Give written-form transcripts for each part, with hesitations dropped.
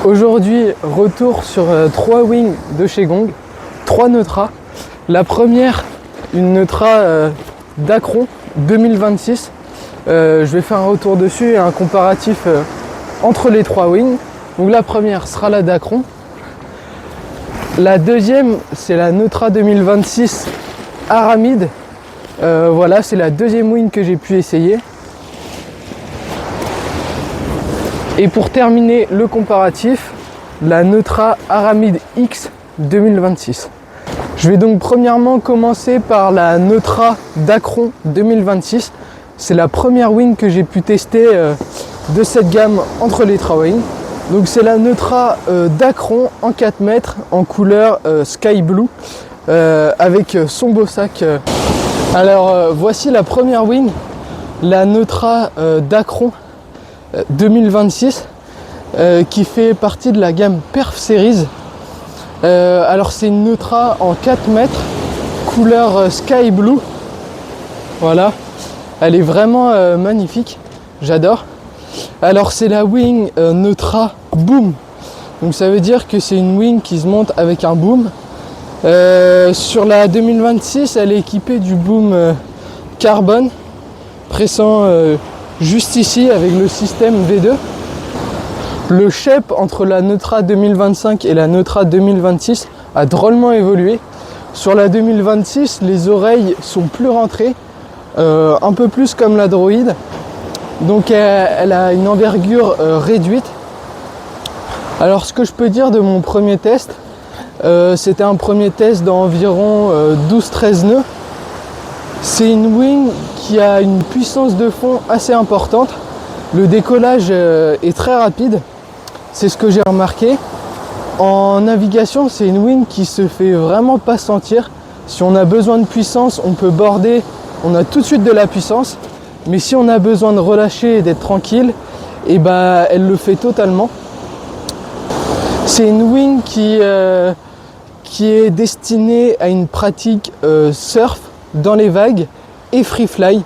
Aujourd'hui, retour sur 3 wings de chez Gong, 3 Neutra. La première, une Neutra Dacron 2026. Je vais faire un retour dessus et un comparatif entre les 3 wings. Donc la première sera la Dacron. La deuxième, c'est la Neutra 2026 Aramide. Voilà, c'est la deuxième wing que j'ai pu essayer. Et pour terminer le comparatif, la Neutra Aramide X 2026. Je vais donc premièrement commencer par la Neutra Dacron 2026. C'est la première wing que j'ai pu tester de cette gamme entre les 3 wings. Donc c'est la Neutra Dacron en 4 mètres en couleur Sky Blue avec son beau sac. Alors voici la première wing, la Neutra Dacron 2026 qui fait partie de la gamme Perf Series. Alors c'est une Neutra en 4 mètres couleur Sky Blue. Voilà, elle est vraiment magnifique, j'adore. Alors c'est la wing Neutra Boom, donc ça veut dire que c'est une wing qui se monte avec un boom. Sur la 2026, elle est équipée du boom carbone pressant juste ici avec le système V2. Le shape entre la Neutra 2025 et la Neutra 2026 a drôlement évolué. Sur la 2026, les oreilles sont plus rentrées, un peu plus comme la Droid. Donc elle a une envergure réduite. Alors ce que je peux dire de mon premier test, c'était un premier test d'environ 12-13 nœuds. C'est une wing qui a une puissance de fond assez importante. Le décollage est très rapide, c'est ce que j'ai remarqué. En navigation, c'est une wing qui se fait vraiment pas sentir. Si on a besoin de puissance, on peut border, on a tout de suite de la puissance. Mais si on a besoin de relâcher et d'être tranquille, et ben elle le fait totalement. C'est une wing qui est destinée à une pratique surf dans les vagues et free fly.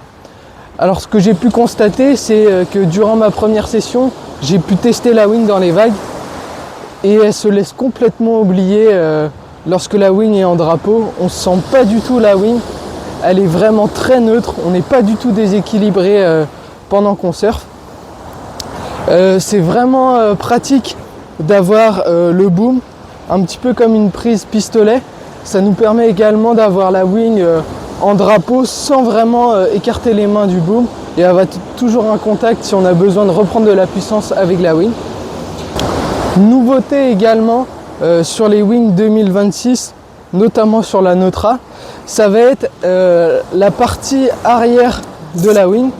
Alors ce que j'ai pu constater, c'est que durant ma première session, j'ai pu tester la wing dans les vagues et elle se laisse complètement oublier lorsque la wing est en drapeau. On ne sent pas du tout la wing, elle est vraiment très neutre, on n'est pas du tout déséquilibré pendant qu'on surfe. C'est vraiment pratique d'avoir le boom, un petit peu comme une prise pistolet. Ça nous permet également d'avoir la wing en drapeau sans vraiment écarter les mains du boom et avoir toujours un contact si on a besoin de reprendre de la puissance avec la wing. Nouveauté également sur les wings 2026, notamment sur la Neutra, ça va être la partie arrière de la wing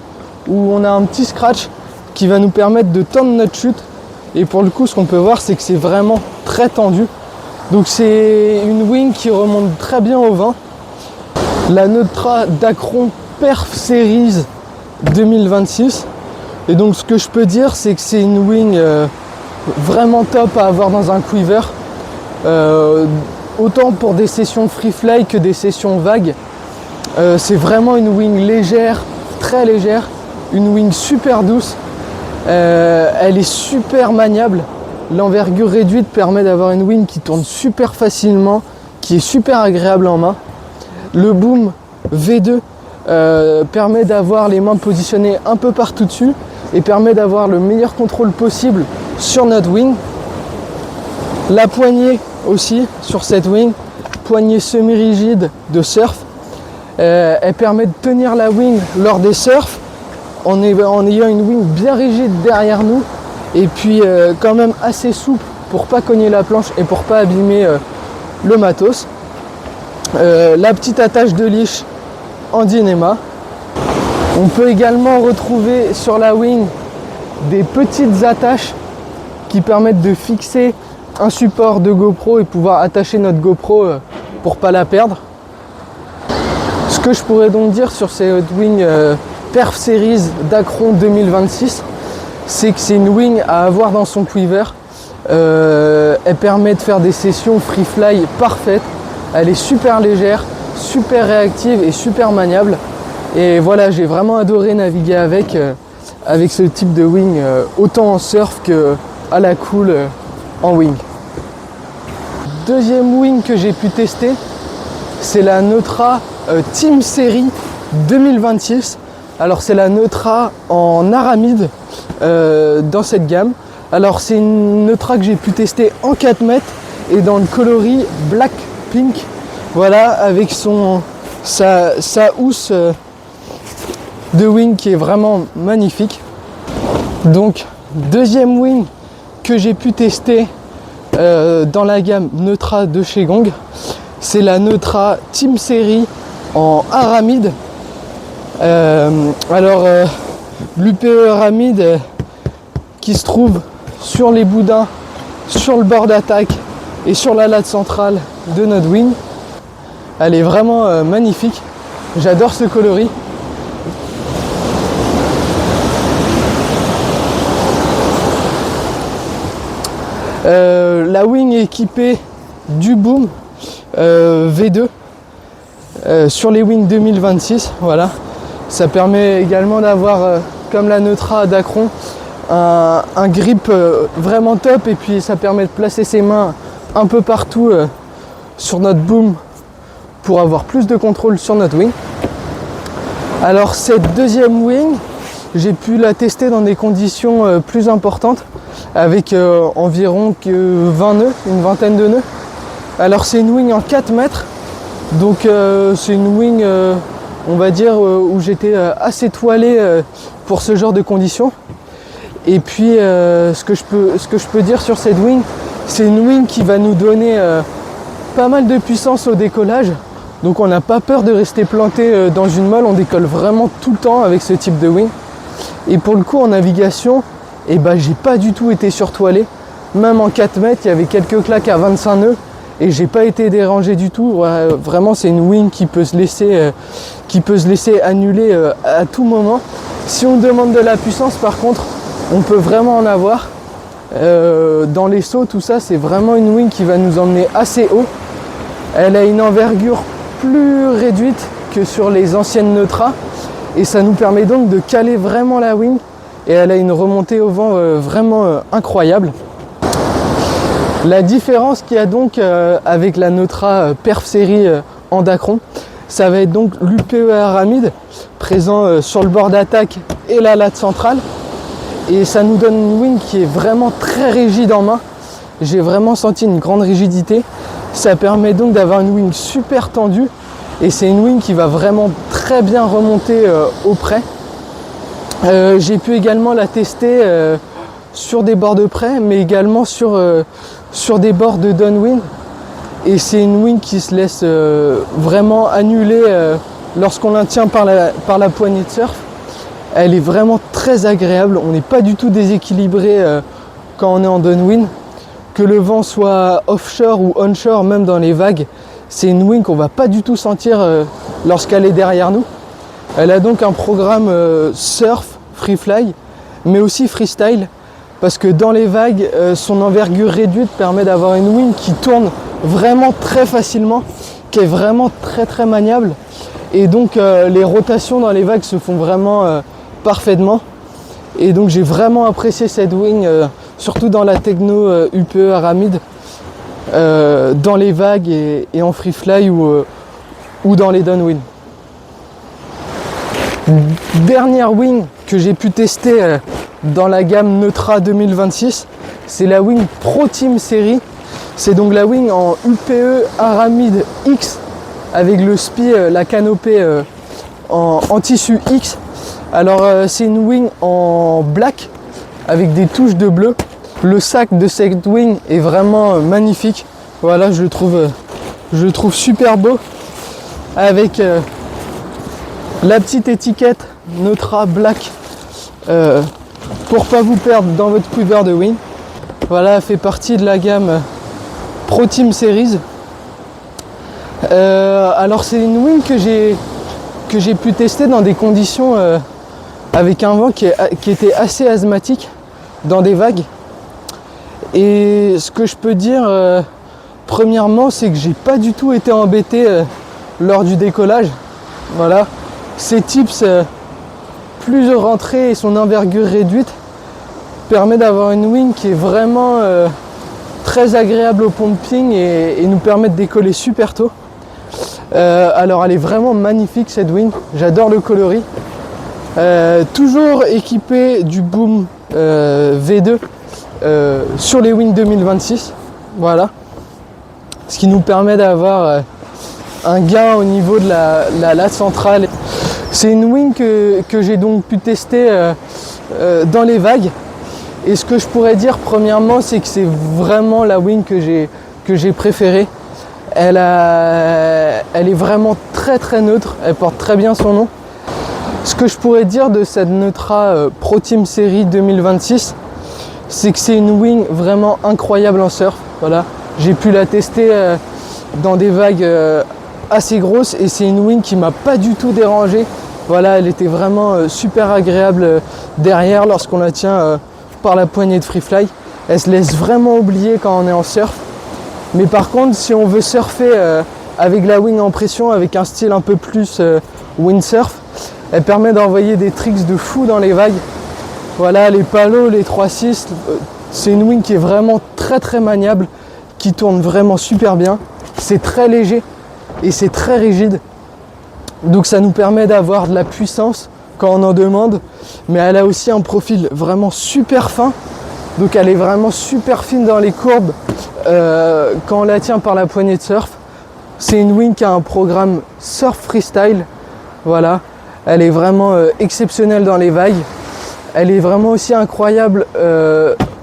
où on a un petit scratch qui va nous permettre de tendre notre chute. Et pour le coup, ce qu'on peut voir, c'est que c'est vraiment très tendu. Donc c'est une wing qui remonte très bien au vent. La Neutra Dacron Perf Series 2026. Et donc ce que je peux dire, c'est que c'est une wing vraiment top à avoir dans un quiver. Autant pour des sessions free fly que des sessions vagues. C'est vraiment une wing légère, très légère. Une wing super douce. Elle est super maniable. L'envergure réduite permet d'avoir une wing qui tourne super facilement, qui est super agréable en main. Le boom V2 permet d'avoir les mains positionnées un peu partout dessus et permet d'avoir le meilleur contrôle possible sur notre wing. La poignée aussi sur cette wing, poignée semi-rigide de surf. Elle permet de tenir la wing lors des surfs en ayant une wing bien rigide derrière nous et puis quand même assez souple pour pas cogner la planche et pour pas abîmer le matos. La petite attache de leash en Dyneema. On peut également retrouver sur la wing des petites attaches qui permettent de fixer un support de GoPro et pouvoir attacher notre GoPro pour pas la perdre. Ce que je pourrais donc dire sur cette wing Perf Series Dacron 2026, c'est que c'est une wing à avoir dans son quiver. Elle permet de faire des sessions free fly parfaites. Elle est super légère, super réactive et super maniable. Et voilà, j'ai vraiment adoré naviguer avec ce type de wing, autant en surf que à la cool en wing. Deuxième wing que j'ai pu tester, c'est la Neutra Team Series 2026. Alors c'est la Neutra en aramide dans cette gamme. Alors c'est une Neutra que j'ai pu tester en 4 mètres et dans le coloris Black Pink. Voilà, avec sa housse de wing qui est vraiment magnifique. Donc deuxième wing que j'ai pu tester dans la gamme Neutra de chez Gong, c'est la Neutra Team Series en aramide. L'UPE aramide qui se trouve sur les boudins, sur le bord d'attaque et sur la latte centrale de notre wing. Elle est vraiment magnifique. J'adore ce coloris. La wing est équipée du boom V2 sur les wings 2026. Voilà. Ça permet également d'avoir, comme la Neutra d'Acron, un grip vraiment top, et puis ça permet de placer ses mains un peu partout sur notre boom pour avoir plus de contrôle sur notre wing. Alors cette deuxième wing, j'ai pu la tester dans des conditions plus importantes avec environ 20 nœuds, une vingtaine de nœuds. Alors c'est une wing en 4 mètres, donc c'est une wing on va dire où j'étais assez toilé pour ce genre de conditions. Et puis ce que je peux dire sur cette wing, c'est une wing qui va nous donner pas mal de puissance au décollage. Donc on n'a pas peur de rester planté dans une molle, on décolle vraiment tout le temps avec ce type de wing. Et pour le coup en navigation, j'ai pas du tout été surtoilé. Même en 4 mètres, il y avait quelques claques à 25 nœuds et j'ai pas été dérangé du tout. Vraiment c'est une wing qui peut se laisser annuler à tout moment. Si on demande de la puissance par contre, on peut vraiment en avoir. Dans les sauts, tout ça, c'est vraiment une wing qui va nous emmener assez haut. Elle a une envergure plus réduite que sur les anciennes Neutra et ça nous permet donc de caler vraiment la wing, et elle a une remontée au vent vraiment incroyable. La différence qu'il y a donc avec la Neutra Perf Série en Dacron, ça va être donc l'UPE aramide présent sur le bord d'attaque et la latte centrale, et ça nous donne une wing qui est vraiment très rigide en main. J'ai vraiment senti une grande rigidité. Ça permet donc d'avoir une wing super tendue, et c'est une wing qui va vraiment très bien remonter au près. J'ai pu également la tester sur des bords de près, mais également sur des bords de downwind, et c'est une wing qui se laisse vraiment annuler lorsqu'on la tient par la poignée de surf. Elle est vraiment très agréable, on n'est pas du tout déséquilibré quand on est en downwind. Que le vent soit offshore ou onshore, même dans les vagues, c'est une wing qu'on va pas du tout sentir lorsqu'elle est derrière nous. Elle a donc un programme surf, free fly, mais aussi freestyle, parce que dans les vagues, son envergure réduite permet d'avoir une wing qui tourne vraiment très facilement, qui est vraiment très très maniable, et donc les rotations dans les vagues se font vraiment parfaitement. Et donc j'ai vraiment apprécié cette wing, surtout dans la techno UPE aramide, dans les vagues et en free fly ou dans les downwind. Dernière wing que j'ai pu tester dans la gamme Neutra 2026, c'est la wing Pro Team Series. C'est donc la wing en UPE aramide X avec le spi, la canopée en tissu X. Alors c'est une wing en black avec des touches de bleu. Le sac de cette wing est vraiment magnifique. Voilà, je le trouve super beau, avec la petite étiquette Neutra Black pour pas vous perdre dans votre quiver de wing. Voilà, elle fait partie de la gamme Pro Team Series. Alors c'est une wing que j'ai pu tester dans des conditions avec un vent qui était assez asthmatique dans des vagues. Et ce que je peux dire premièrement, c'est que j'ai pas du tout été embêté lors du décollage. Voilà, ces tips plus rentrée et son envergure réduite permet d'avoir une wing qui est vraiment très agréable au pumping et nous permet de décoller super tôt. Alors elle est vraiment magnifique cette wing, j'adore le coloris. Toujours équipée du boom V2 sur les wings 2026, voilà. Ce qui nous permet d'avoir un gain au niveau de la latte centrale. C'est une wing que j'ai donc pu tester dans les vagues. Et ce que je pourrais dire premièrement, c'est que c'est vraiment la wing que j'ai préférée. Elle est vraiment très neutre, elle porte très bien son nom. Ce que je pourrais dire de cette Neutra Pro Team Series 2026, c'est que c'est une wing vraiment incroyable en surf. Voilà. J'ai pu la tester dans des vagues assez grosses et c'est une wing qui m'a pas du tout dérangé. Voilà, elle était vraiment super agréable derrière lorsqu'on la tient par la poignée de Freefly. Elle se laisse vraiment oublier quand on est en surf. Mais par contre, si on veut surfer avec la wing en pression, avec un style un peu plus windsurf, elle permet d'envoyer des tricks de fou dans les vagues. Voilà, les palos, les 3-6, c'est une wing qui est vraiment très maniable, qui tourne vraiment super bien. C'est très léger et c'est très rigide. Donc ça nous permet d'avoir de la puissance quand on en demande, mais elle a aussi un profil vraiment super fin. Donc elle est vraiment super fine dans les courbes quand on la tient par la poignée de surf. C'est une wing qui a un programme surf freestyle. Voilà, elle est vraiment exceptionnelle dans les vagues. Elle est vraiment aussi incroyable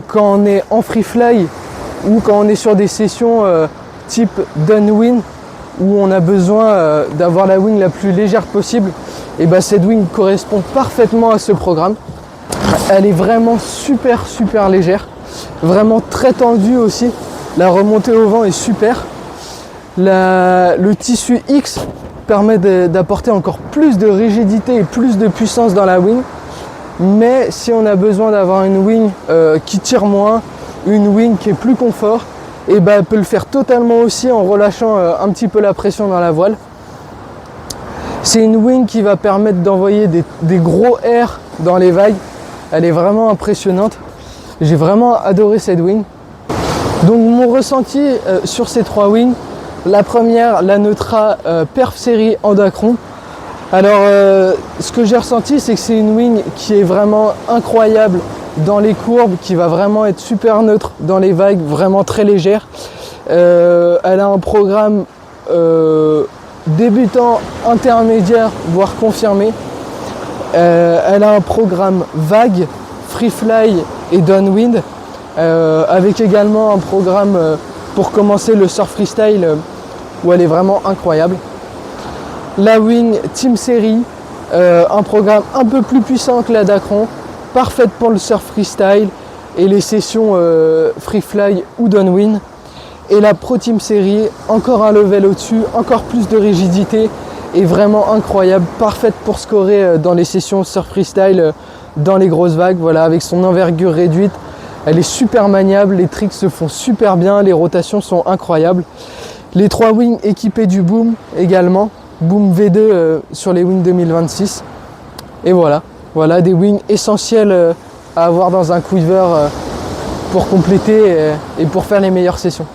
quand on est en free fly ou quand on est sur des sessions type downwind où on a besoin d'avoir la wing la plus légère possible. Et bah cette wing correspond parfaitement à ce programme. Elle est vraiment super légère, vraiment très tendue aussi. La remontée au vent est super. Le tissu X permet d'apporter encore plus de rigidité et plus de puissance dans la wing. Mais si on a besoin d'avoir une wing qui tire moins, une wing qui est plus confort, et ben elle peut le faire totalement aussi en relâchant un petit peu la pression dans la voile. C'est une wing qui va permettre d'envoyer des gros airs dans les vagues. Elle est vraiment impressionnante. J'ai vraiment adoré cette wing. Donc mon ressenti sur ces trois wings, la première, la Neutra Perf Series en Dacron. Alors ce que j'ai ressenti, c'est que c'est une wing qui est vraiment incroyable dans les courbes, qui va vraiment être super neutre dans les vagues, vraiment très légère. Elle a un programme débutant, intermédiaire, voire confirmé. Elle a un programme vague, free fly et downwind, avec également un programme pour commencer le surf freestyle où elle est vraiment incroyable. La wing Team Series, un programme un peu plus puissant que la Dacron, parfaite pour le surf freestyle et les sessions free fly ou downwind. Et la Pro Team Series, encore un level au-dessus, encore plus de rigidité et vraiment incroyable, parfaite pour scorer dans les sessions surf freestyle, dans les grosses vagues. Voilà, avec son envergure réduite, elle est super maniable, les tricks se font super bien, les rotations sont incroyables. Les trois wings équipés du boom également, boom V2 sur les wings 2026. Et voilà des wings essentiels à avoir dans un quiver pour compléter et pour faire les meilleures sessions.